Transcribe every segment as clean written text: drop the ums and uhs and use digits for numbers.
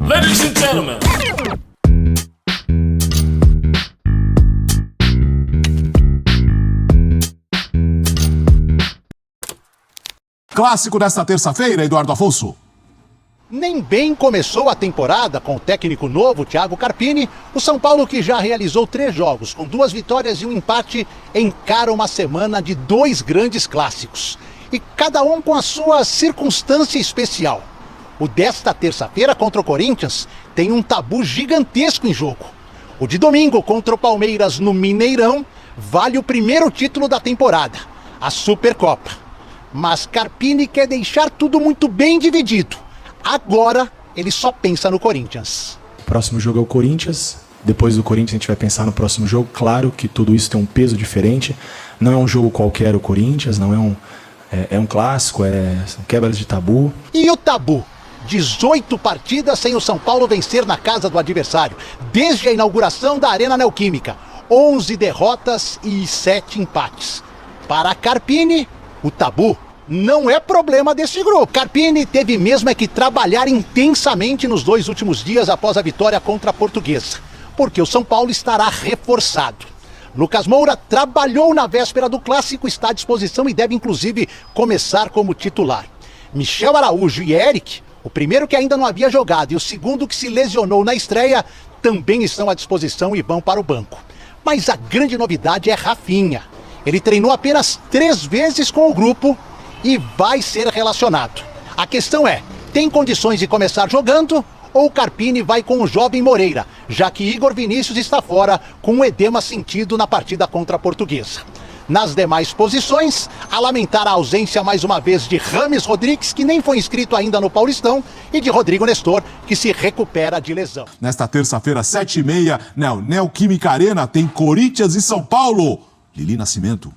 Ladies and gentlemen. Clássico desta terça-feira, Eduardo Afonso. Nem bem começou a temporada com o técnico novo, Thiago Carpini. O São Paulo, que já realizou 3 jogos, com 2 vitórias e um empate, encara uma semana de 2 grandes clássicos. E cada um com a sua circunstância especial. O desta terça-feira contra o Corinthians tem um tabu gigantesco em jogo. O de domingo contra o Palmeiras no Mineirão vale o primeiro título da temporada, a Supercopa. Mas Carpini quer deixar tudo muito bem dividido. Agora, ele só pensa no Corinthians. O próximo jogo é o Corinthians. Depois do Corinthians, a gente vai pensar no próximo jogo. Claro que tudo isso tem um peso diferente. Não é um jogo qualquer o Corinthians, não é um clássico, são quebras de tabu. E o tabu? 18 partidas sem o São Paulo vencer na casa do adversário, desde a inauguração da Arena Neoquímica. 11 derrotas e 7 empates. Para Carpini, o tabu não é problema desse grupo. Carpini teve mesmo que trabalhar intensamente nos 2 últimos dias após a vitória contra a Portuguesa, porque o São Paulo estará reforçado. Lucas Moura trabalhou na véspera do clássico, está à disposição e deve inclusive começar como titular. Michel Araújo e Eric, o primeiro que ainda não havia jogado e o segundo que se lesionou na estreia, também estão à disposição e vão para o banco. Mas a grande novidade é Rafinha. Ele treinou apenas 3 vezes com o grupo e vai ser relacionado. A questão é, tem condições de começar jogando ou Carpini vai com o jovem Moreira, já que Igor Vinícius está fora com um edema sentido na partida contra a Portuguesa. Nas demais posições, a lamentar a ausência mais uma vez de Rames Rodrigues, que nem foi inscrito ainda no Paulistão, e de Rodrigo Nestor, que se recupera de lesão. Nesta terça-feira, 7h30, Neoquímica Arena, tem Corinthians e São Paulo. Lili Nascimento.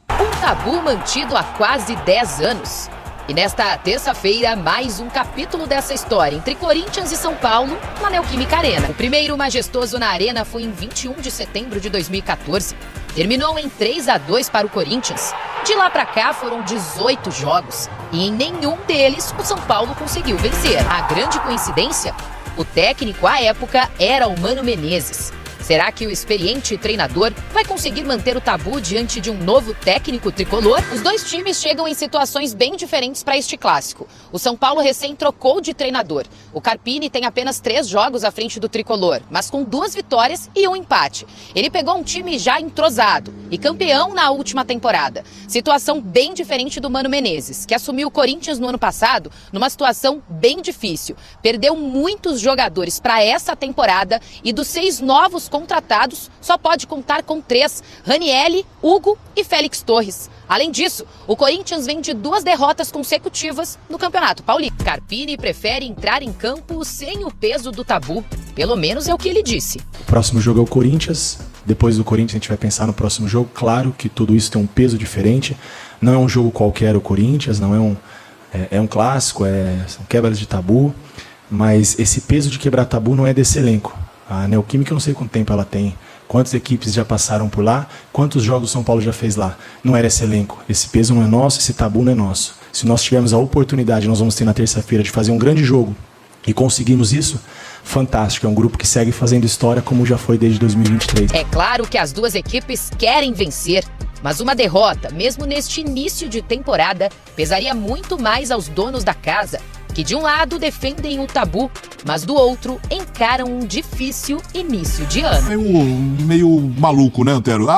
Um tabu mantido há quase 10 anos. E nesta terça-feira, mais um capítulo dessa história entre Corinthians e São Paulo na Neoquímica Arena. O primeiro majestoso na Arena foi em 21 de setembro de 2014. Terminou em 3-2 para o Corinthians. De lá para cá foram 18 jogos e em nenhum deles o São Paulo conseguiu vencer. A grande coincidência? O técnico à época era o Mano Menezes. Será que o experiente treinador vai conseguir manter o tabu diante de um novo técnico tricolor? Os 2 times chegam em situações bem diferentes para este clássico. O São Paulo recém trocou de treinador. O Carpini tem apenas 3 jogos à frente do tricolor, mas com 2 vitórias e um empate. Ele pegou um time já entrosado e campeão na última temporada. Situação bem diferente do Mano Menezes, que assumiu o Corinthians no ano passado numa situação bem difícil. Perdeu muitos jogadores para essa temporada e dos 6 novos contratados, só pode contar com 3, Ranielli, Hugo e Félix Torres. Além disso, o Corinthians vem de 2 derrotas consecutivas no Campeonato Paulista. Carpini prefere entrar em campo sem o peso do tabu, pelo menos é o que ele disse. O próximo jogo é o Corinthians. Depois do Corinthians a gente vai pensar no próximo jogo. Claro que tudo isso tem um peso diferente. Não é um jogo qualquer o Corinthians, não é um clássico, são quebras de tabu. Mas esse peso de quebrar tabu não é desse elenco. A Neoquímica, eu não sei quanto tempo ela tem, quantas equipes já passaram por lá, quantos jogos o São Paulo já fez lá. Não era esse elenco. Esse peso não é nosso, esse tabu não é nosso. Se nós tivermos a oportunidade, nós vamos ter na terça-feira de fazer um grande jogo e conseguimos isso, fantástico. É um grupo que segue fazendo história como já foi desde 2023. É claro que as 2 equipes querem vencer, mas uma derrota, mesmo neste início de temporada, pesaria muito mais aos donos da casa, que de um lado defendem o tabu, mas do outro encaram um difícil início de ano. Meio maluco, né, Antero?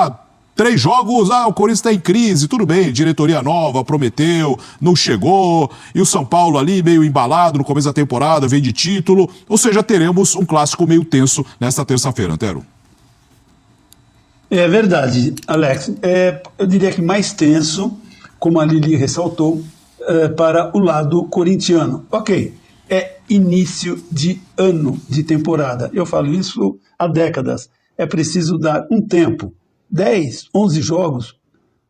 3 jogos, o Corinthians está em crise, tudo bem, diretoria nova, prometeu, não chegou, e o São Paulo ali meio embalado no começo da temporada, vem de título, ou seja, teremos um clássico meio tenso nesta terça-feira, Antero. É verdade, Alex. Eu diria que mais tenso, como a Lili ressaltou, para o lado corintiano. Ok, é início de ano de temporada. Eu falo isso há décadas. É preciso dar um tempo, 10, 11 jogos,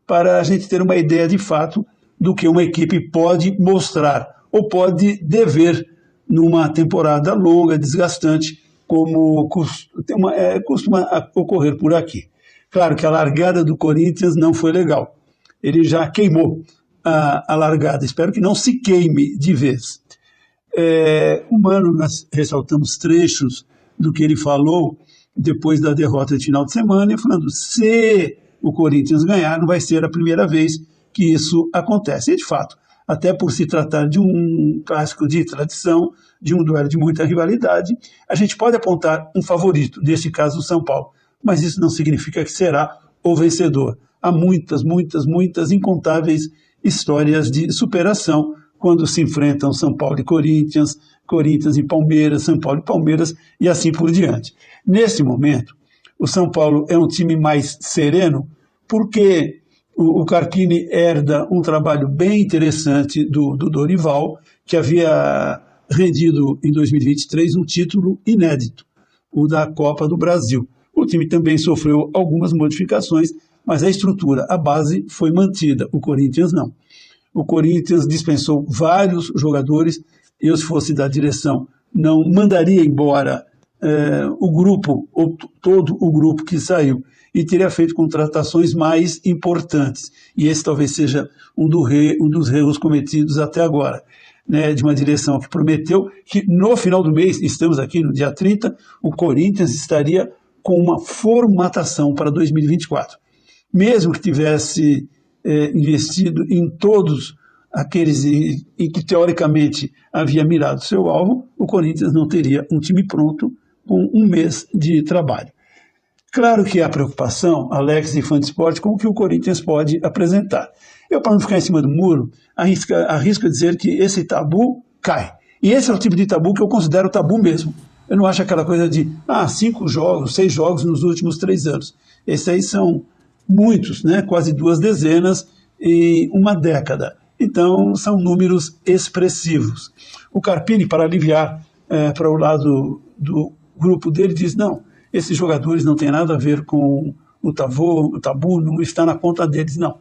para a gente ter uma ideia de fato do que uma equipe pode mostrar ou pode dever numa temporada longa, desgastante, como costuma ocorrer por aqui. Claro que a largada do Corinthians não foi legal. Ele já queimou a largada. Espero que não se queime de vez. O Mano, nós ressaltamos trechos do que ele falou depois da derrota de final de semana, falando: se o Corinthians ganhar, não vai ser a primeira vez que isso acontece. E, de fato, até por se tratar de um clássico de tradição, de um duelo de muita rivalidade, a gente pode apontar um favorito, nesse caso o São Paulo, mas isso não significa que será o vencedor. Há muitas, incontáveis histórias de superação quando se enfrentam São Paulo e Corinthians, Corinthians e Palmeiras, São Paulo e Palmeiras e assim por diante. Nesse momento, o São Paulo é um time mais sereno porque o Carpini herda um trabalho bem interessante do Dorival, que havia rendido em 2023 um título inédito, o da Copa do Brasil. O time também sofreu algumas modificações, mas a estrutura, a base foi mantida, o Corinthians não. O Corinthians dispensou vários jogadores. Eu, se fosse da direção, não mandaria embora o grupo, ou todo o grupo que saiu, e teria feito contratações mais importantes. E esse talvez seja um dos erros cometidos até agora, né, de uma direção que prometeu que no final do mês, estamos aqui no dia 30, o Corinthians estaria com uma formatação para 2024. Mesmo que tivesse investido em todos aqueles em que teoricamente havia mirado seu alvo, o Corinthians não teria um time pronto com um mês de trabalho. Claro que há preocupação, Alex e fã de esporte, com o que o Corinthians pode apresentar. Eu, para não ficar em cima do muro, arrisco dizer que esse tabu cai. E esse é o tipo de tabu que eu considero tabu mesmo. Eu não acho aquela coisa de 5 jogos, 6 jogos nos últimos 3 anos. Esses aí são muitos, né? Quase 2 dezenas em uma década. Então, são números expressivos. O Carpini, para aliviar para o lado do grupo dele, diz: não, esses jogadores não têm nada a ver com o tabu, não está na conta deles, não.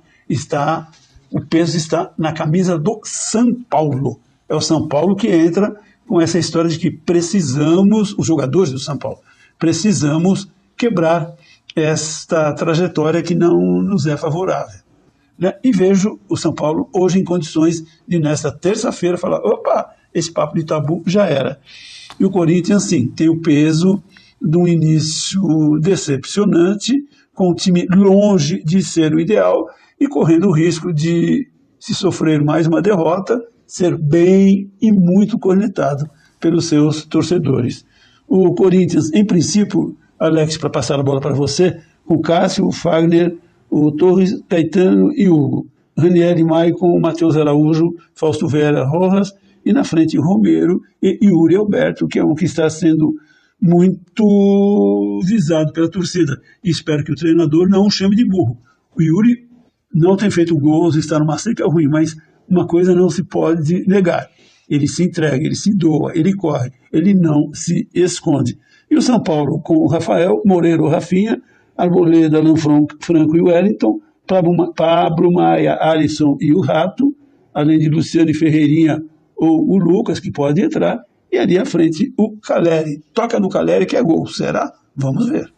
O peso está na camisa do São Paulo. É o São Paulo que entra com essa história de que precisamos, os jogadores do São Paulo, precisamos quebrar esta trajetória que não nos é favorável. Né? E vejo o São Paulo hoje em condições de, nesta terça-feira, falar: opa, esse papo de tabu já era. E o Corinthians, sim, tem o peso de um início decepcionante, com o time longe de ser o ideal e correndo o risco de, se sofrer mais uma derrota, ser bem e muito cornetado pelos seus torcedores. O Corinthians, em princípio, Alex, para passar a bola para você, com Cássio, o Fagner, o Torres, Caetano e Hugo, Ranieri, Maicon, Matheus Araújo, Fausto Vera, Rojas, e na frente Romero e Yuri Alberto, que é um que está sendo muito visado pela torcida. E espero que o treinador não o chame de burro. O Yuri não tem feito gols, está numa seca ruim, mas uma coisa não se pode negar: ele se entrega, ele se doa, ele corre, ele não se esconde. E o São Paulo, com o Rafael, Moreira, Rafinha, Arboleda, Franco e Wellington, Pablo Maia, Alisson e o Rato, além de Luciano e Ferreirinha ou o Lucas, que pode entrar, e ali à frente o Caleri. Toca no Caleri que é gol, será? Vamos ver.